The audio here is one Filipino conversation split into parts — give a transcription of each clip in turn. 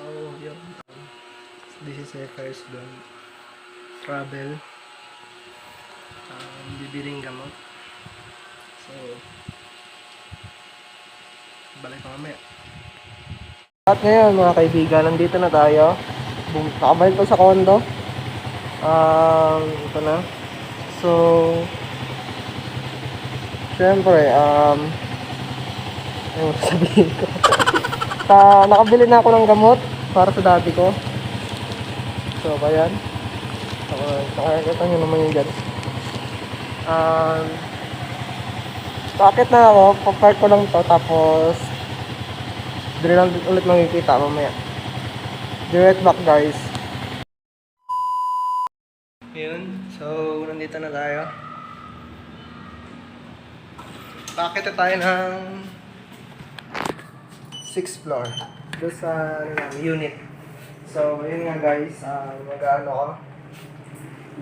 So, yun. This is my first vlog. Travel. Bibiling gamot. So, balik ko mamaya. At ngayon mga kaibigan, nandito na tayo. Nakabalik ko sa condo. Ito na. So, syempre, ano sabihin ko? Nakabili na ako ng gamot para sa daddy ko. So, ayan. Nakakita nyo naman yung dyan. Bakit na ako? Pag-park ko lang to, tapos doon lang ulit makikita mamaya. Be right back, guys. Yun. So, nandito na tayo. Bakit na tayo ng 6th floor. Doon sa unit. So, yun nga guys. Mag-ano ko.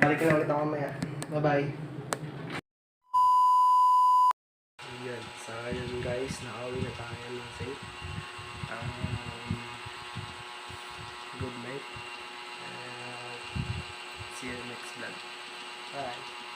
Balik na ulit ako mamaya. Bye-bye. Yan. So, yun guys. Nakauwi na tayo ng safe. Good night. See you next vlog. Bye.